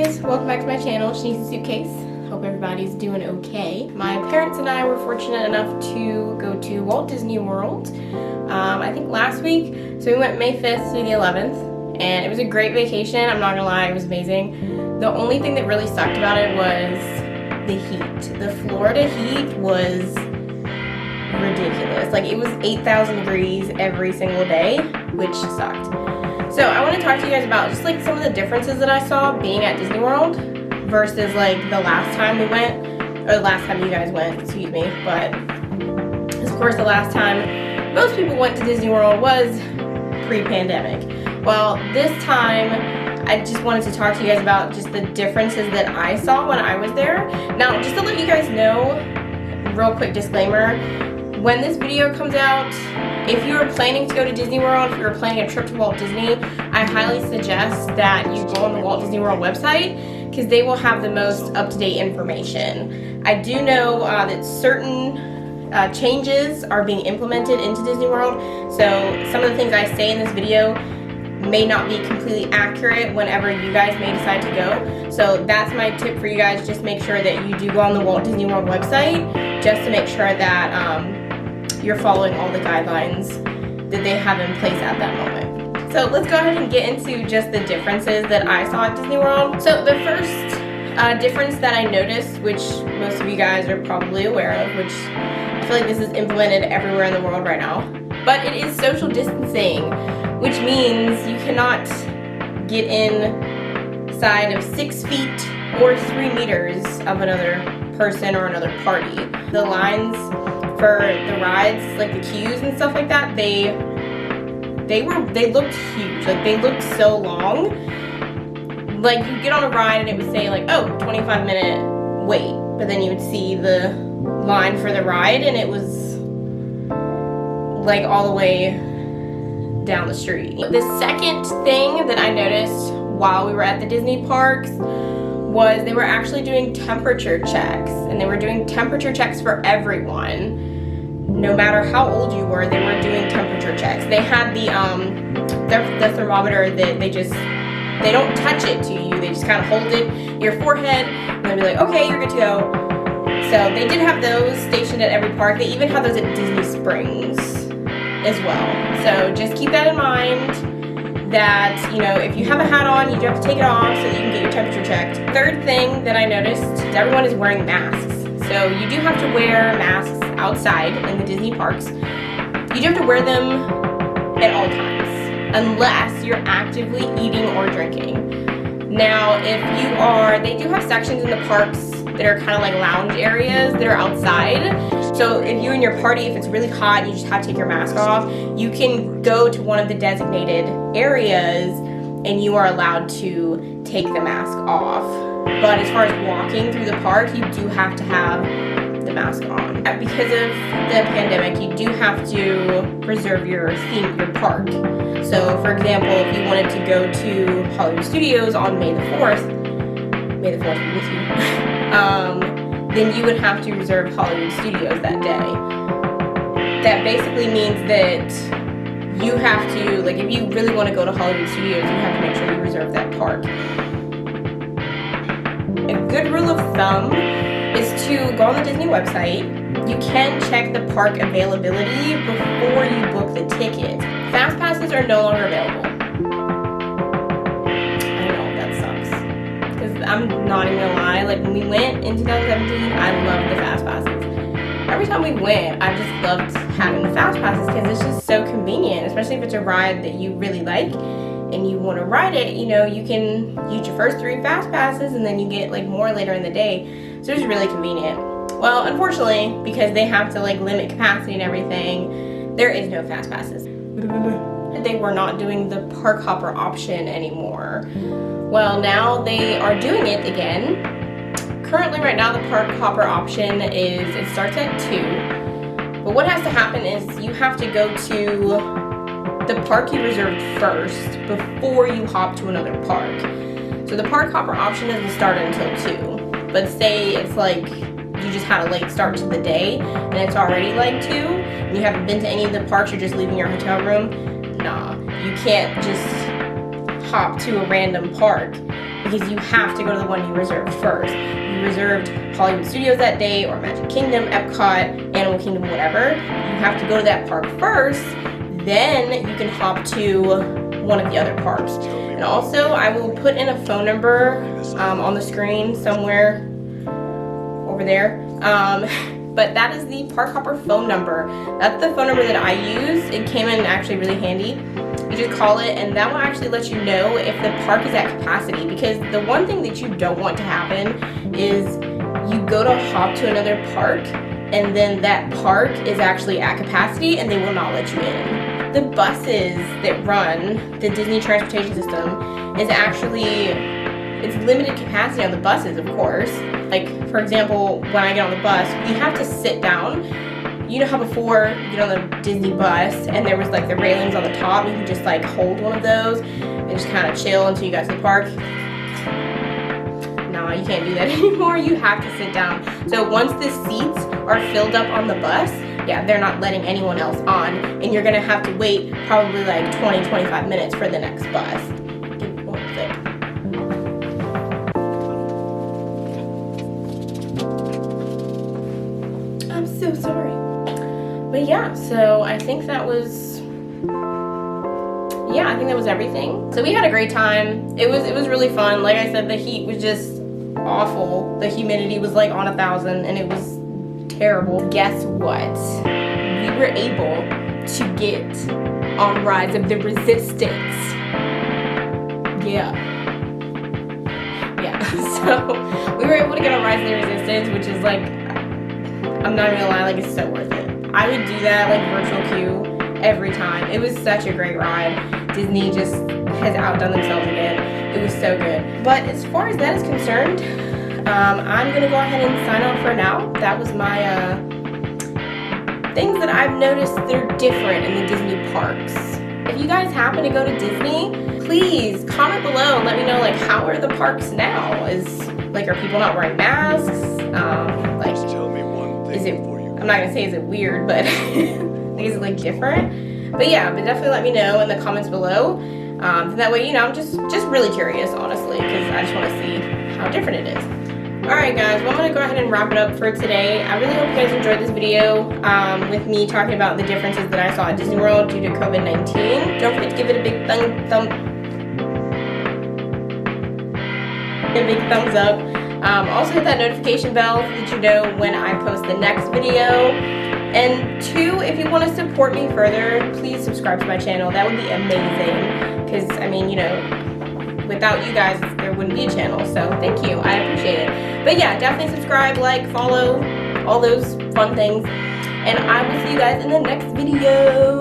guys, welcome back to my channel, Shanice's Suitcase. Hope everybody's doing okay. My parents and I were fortunate enough to go to Walt Disney World, I think last week. So we went May 5th through the 11th, and it was a great vacation. I'm not gonna lie, it was amazing. The only thing that really sucked about it was the heat. The Florida heat was ridiculous. Like, it was 8,000 degrees every single day, which sucked. So I want to talk to you guys about just like some of the differences that I saw being at Disney World versus like the last time we went, or the last time you guys went, excuse me. But of course the last time most people went to Disney World was pre-pandemic. Well, this time I just wanted to talk to you guys about just the differences that I saw when I was there. Now, just to let you guys know, real quick disclaimer, when this video comes out, if you are planning to go to Disney World, if you're planning a trip to Walt Disney, I highly suggest that you go on the Walt Disney World website because they will have the most up-to-date information. I do know that certain changes are being implemented into Disney World, so some of the things I say in this video may not be completely accurate whenever you guys may decide to go. So that's my tip for you guys. Just make sure that you do go on the Walt Disney World website just to make sure that you're following all the guidelines that they have in place at that moment. So let's go ahead and get into just the differences that I saw at Disney World. So the first difference that I noticed, which most of you guys are probably aware of, which I feel like this is implemented everywhere in the world right now, but it is social distancing, which means you cannot get inside of 6 feet or 3 meters of another person or another party. The lines for the rides, like the queues and stuff like that, they looked huge. Like, they looked so long. Like, you get on a ride and it would say like, oh, 25-minute wait, but then you would see the line for the ride and it was like all the way down the street. The second thing that I noticed while we were at the Disney parks was they were actually doing temperature checks, and they were doing temperature checks for everyone. No matter how old you were, they were doing temperature checks. They had the thermometer that they don't touch it to you. They just kind of hold it in your forehead and they'll be like, okay, you're good to go. So they did have those stationed at every park. They even have those at Disney Springs as well. So just keep that in mind, that, you know, if you have a hat on, you do have to take it off so that you can get your temperature checked. Third thing that I noticed is everyone is wearing masks. So you do have to wear masks outside in the Disney parks. You do have to wear them at all times, unless you're actively eating or drinking. Now, if you are, they do have sections in the parks that are kind of like lounge areas that are outside. So if you and your party, if it's really hot and you just have to take your mask off, you can go to one of the designated areas and you are allowed to take the mask off. But as far as walking through the park, you do have to have the mask on. Because of the pandemic, you do have to preserve your theme, your park. So for example, if you wanted to go to Hollywood Studios on May the 4th be with you, then you would have to reserve Hollywood Studios that day. That basically means that you have to, like, if you really want to go to Hollywood Studios, you have to make sure you reserve that park. A good rule of thumb is to go on the Disney website. You can check the park availability before you book the ticket. Fast passes are no longer available. I know, that sucks. Because I'm not even gonna lie, like when we went in 2017, I loved the fast passes. Every time we went, I just loved having the fast passes because it's just so convenient, especially if it's a ride that you really like and you want to ride it. You know, you can use your first 3 fast passes and then you get like more later in the day. So it's really convenient. Well, unfortunately, because they have to like limit capacity and everything, there is no fast passes. They were not doing the park hopper option anymore. Well, now they are doing it again. Currently right now the park hopper option is, it starts at 2. But what has to happen is you have to go to the park you reserved first before you hop to another park. So the park hopper option doesn't start until 2. But say it's like you just had a late start to the day and it's already like 2 and you haven't been to any of the parks, you're just leaving your hotel room, nah, you can't just hop to a random park because you have to go to the one you reserved first. You reserved Hollywood Studios that day, or Magic Kingdom, Epcot, Animal Kingdom, whatever. You have to go to that park first, then you can hop to one of the other parks. And also, I will put in a phone number on the screen somewhere over there. But that is the Park Hopper phone number. That's the phone number that I use. It came in actually really handy. You just call it, and that will actually let you know if the park is at capacity. Because the one thing that you don't want to happen is you go to hop to another park, and then that park is actually at capacity, and they will not let you in. The buses that run the Disney transportation system is actually, it's limited capacity on the buses, of course. Like, for example, when I get on the bus, we have to sit down. You know how before you get on the Disney bus and there was like the railings on the top, you can just like hold one of those and just kind of chill until you got to the park? No, you can't do that anymore. You have to sit down. So once the seats are filled up on the bus, yeah, they're not letting anyone else on, and you're gonna have to wait probably like 20-25 minutes for the next bus. Give me one sec. I'm so sorry. But yeah, so I think that was, I think that was everything. So we had a great time. It was really fun. Like I said, the heat was just awful. The humidity was like on 1,000, and it was terrible. Guess what? We were able to get on rides of the Resistance. Yeah. So we were able to get on rides of the Resistance, which is like, I'm not even gonna lie, like it's so worth it. I would do that like virtual queue every time. It was such a great ride. Disney just has outdone themselves again. It was so good. But as far as that is concerned, I'm gonna go ahead and sign off for now. That was my things that I've noticed that are different in the Disney parks. If you guys happen to go to Disney, please comment below and let me know, like, how are the parks now? Are people not wearing masks? Just tell me one thing is it, before you go. I'm not gonna say is it weird, but is it like different? But yeah, but definitely let me know in the comments below. That way, I'm just really curious, honestly, because I just want to see how different it is. Alright guys, well I'm going to go ahead and wrap it up for today. I really hope you guys enjoyed this video with me talking about the differences that I saw at Disney World due to COVID-19. Don't forget to give it a big thumbs up. Also hit that notification bell so that you know when I post the next video. And 2, if you want to support me further, please subscribe to my channel. That would be amazing. Because, without you guys, there wouldn't be a channel. So thank you. I appreciate it. But yeah, definitely subscribe, like, follow, all those fun things. And I will see you guys in the next video.